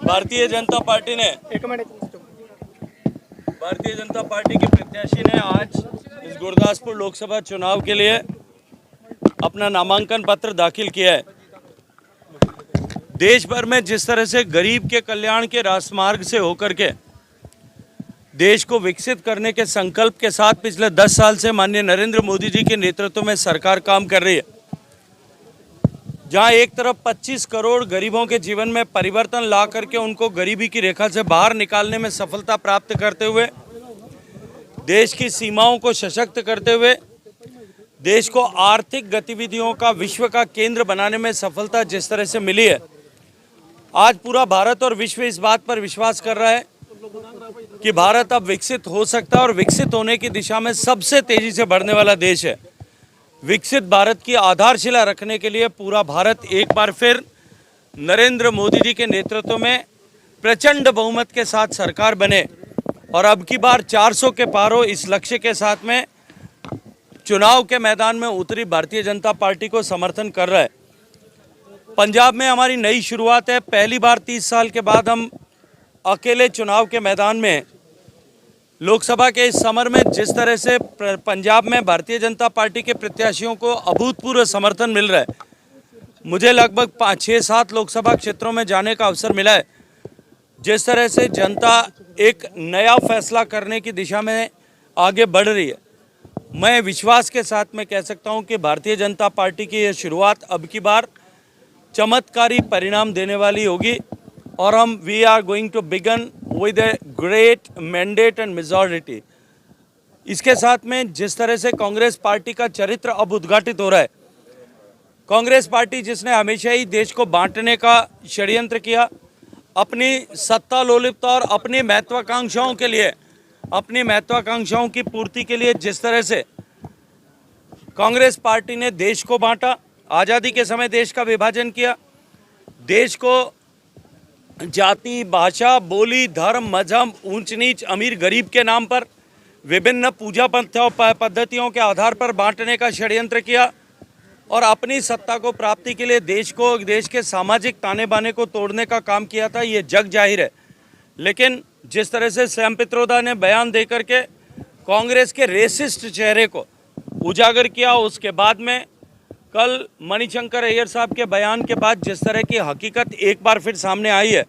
Bharatiya Janata party ने Bharatiya Janata party के प्रत्याशी ने आज इस गुरदासपुर लोकसभा चुनाव के लिए अपना नामांकन पत्र दाखिल किया है। देश भर में जिस तरह से गरीब के कल्याण के राजमार्ग से होकर के देश को विकसित करने के संकल्प के साथ पिछले 10 साल से माननीय नरेंद्र मोदी जी के नेतृत्व में सरकार काम कर रही है, जहां एक तरफ 25 करोड़ गरीबों के जीवन में परिवर्तन ला करके उनको गरीबी की रेखा से बाहर निकालने में सफलता प्राप्त करते हुए, देश की सीमाओं को सशक्त करते हुए, देश को आर्थिक गतिविधियों का विश्व का केंद्र बनाने में सफलता जिस तरह से मिली है, आज पूरा भारत और विश्व इस बात पर विश्वास कर रहा है कि भारत अब विकसित हो सकता है और विकसित होने की दिशा में सबसे तेजी से बढ़ने वाला देश है। विकसित भारत की आधारशिला रखने के लिए पूरा भारत एक बार फिर नरेंद्र मोदी जी के नेतृत्व में प्रचंड बहुमत के साथ सरकार बने और अब की बार 400 के पार हो, इस लक्ष्य के साथ में चुनाव के मैदान में उतरी भारतीय जनता पार्टी को समर्थन कर रहा है। पंजाब में हमारी नई शुरुआत है। पहली बार 30 साल के बाद हम अकेले चुनाव के मैदान में लोकसभा के इस समर में जिस तरह से पंजाब में भारतीय जनता पार्टी के प्रत्याशियों को अभूतपूर्व समर्थन मिल रहा है, मुझे लगभग 5-6-7 लोकसभा क्षेत्रों में जाने का अवसर मिला है। जिस तरह से जनता एक नया फैसला करने की दिशा में आगे बढ़ रही है, मैं विश्वास के साथ में कह सकता हूं कि भारतीय जनता पार्टी की यह शुरुआत अब की बार चमत्कारी परिणाम देने वाली होगी और हम we are going to begin with a great mandate and majority. इसके साथ में जिस तरह से कांग्रेस पार्टी का चरित्र अब उद्घाटित हो रहा है, कांग्रेस पार्टी जिसने हमेशा ही देश को बांटने का षड्यंत्र किया, अपनी सत्ता लोलुपता और अपनी महत्वाकांक्षाओं के लिए, अपनी महत्वाकांक्षाओं की पूर्ति के लिए जिस तरह से कांग्रेस पार्टी ने देश को बांटा, आज़ादी के समय देश का विभाजन किया, देश को जाति, भाषा, बोली, धर्म, मजहब, ऊंच नीच, अमीर गरीब के नाम पर विभिन्न पूजा पद्धतियों के आधार पर बांटने का षड्यंत्र किया और अपनी सत्ता को प्राप्ति के लिए देश के सामाजिक ताने बाने को तोड़ने का काम किया था, ये जग जाहिर है। लेकिन जिस तरह से सैम पित्रोदा ने बयान देकर के कांग्रेस के रेसिस्ट चेहरे को उजागर किया, उसके बाद में कल मणिशंकर अय्यर साहब के बयान के बाद जिस तरह की हकीकत एक बार फिर सामने आई है,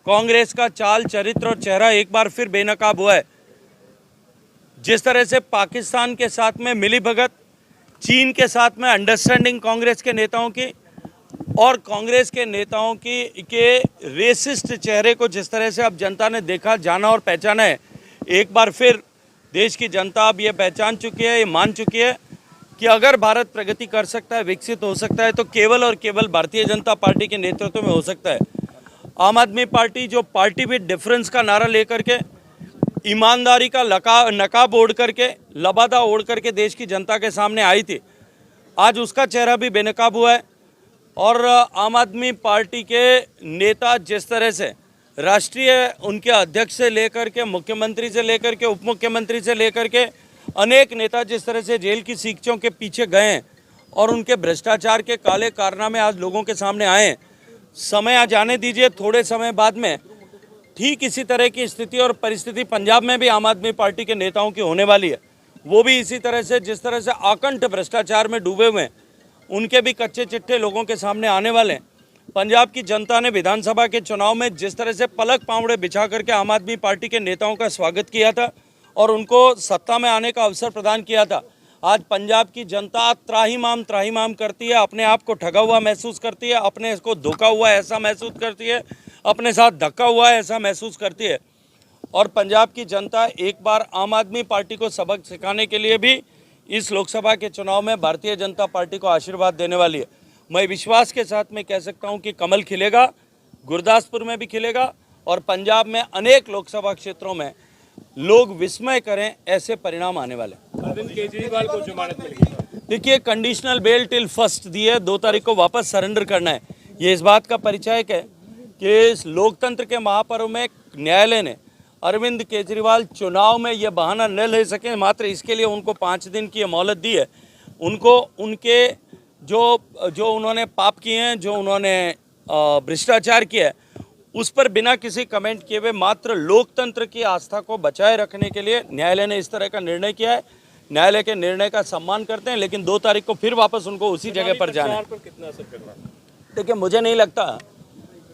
कांग्रेस का चाल चरित्र और चेहरा एक बार फिर बेनकाब हुआ है। जिस तरह से पाकिस्तान के साथ में मिलीभगत, चीन के साथ में अंडरस्टैंडिंग कांग्रेस के नेताओं की और कांग्रेस के नेताओं के रेसिस्ट चेहरे को जिस तरह से अब जनता ने देखा, जाना और पहचाना है, एक बार फिर देश की जनता अब ये पहचान चुकी है, ये मान चुकी है कि अगर भारत प्रगति कर सकता है, विकसित हो सकता है, तो केवल और केवल भारतीय जनता पार्टी के नेतृत्व में हो सकता है। आम आदमी पार्टी जो पार्टी विद डिफरेंस का नारा लेकर के, ईमानदारी का नकाब ओढ़ करके, लबादा ओढ़ करके देश की जनता के सामने आई थी, आज उसका चेहरा भी बेनकाब हुआ है। और आम आदमी पार्टी के नेता जिस तरह से राष्ट्रीय उनके अध्यक्ष से लेकर के, मुख्यमंत्री से लेकर के, उप मुख्यमंत्री से लेकर के अनेक नेता जिस तरह से जेल की सीखों के पीछे गए हैं और उनके भ्रष्टाचार के काले कारनामे आज लोगों के सामने आए हैं, समय आ जाने दीजिए, थोड़े समय बाद में ठीक इसी तरह की स्थिति और परिस्थिति पंजाब में भी आम आदमी पार्टी के नेताओं की होने वाली है। वो भी इसी तरह से जिस तरह से आकंठ भ्रष्टाचार में डूबे हुए हैं, उनके भी कच्चे चिट्ठे लोगों के सामने आने वाले हैं। पंजाब की जनता ने विधानसभा के चुनाव में जिस तरह से पलक पांवड़े बिछा करके आम आदमी पार्टी के नेताओं का स्वागत किया था और उनको सत्ता में आने का अवसर प्रदान किया था, आज पंजाब की जनता त्राहिमाम करती है, अपने आप को ठगा हुआ महसूस करती है, अपने को धोखा हुआ ऐसा महसूस करती है, अपने साथ धक्का हुआ है ऐसा महसूस करती है। और पंजाब की जनता एक बार आम आदमी पार्टी को सबक सिखाने के लिए भी इस लोकसभा के चुनाव में भारतीय जनता पार्टी को आशीर्वाद देने वाली है। मैं विश्वास के साथ में कह सकता हूं कि कमल खिलेगा, गुरदासपुर में भी खिलेगा और पंजाब में अनेक लोकसभा क्षेत्रों में लोग विस्मय करें ऐसे परिणाम आने वाले। अरविंद केजरीवाल को जमानत मिली। देखिए, कंडीशनल बेल टिल 1 दी है, 2 तारीख को वापस सरेंडर करना है। ये इस बात का परिचायक है कि इस लोकतंत्र के महापर्व में न्यायालय ने अरविंद केजरीवाल चुनाव में यह बहाना न ले सकें, मात्र इसके लिए उनको 5 दिन की मोहलत दी है। उनको उनके जो उन्होंने पाप किए हैं, जो उन्होंने भ्रष्टाचार किया है, उस पर बिना किसी कमेंट किए हुए मात्र लोकतंत्र की आस्था को बचाए रखने के लिए न्यायालय ने इस तरह का निर्णय किया है। न्यायालय के निर्णय का सम्मान करते हैं, लेकिन 2 तारीख को फिर वापस उनको उसी जगह पर जाना है। पर कितना असर कर रहा है? देखिए, मुझे नहीं लगता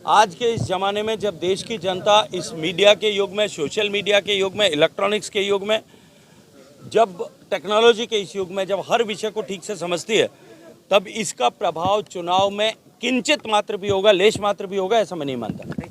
आज के इस ज़माने में, जब देश की जनता इस मीडिया के युग में, सोशल मीडिया के युग में, इलेक्ट्रॉनिक्स के युग में, जब टेक्नोलॉजी के इस युग में, जब हर विषय को ठीक से समझती है, तब इसका प्रभाव चुनाव में किंचित मात्र भी होगा, लेश मात्र भी होगा, ऐसा मैं नहीं मानता।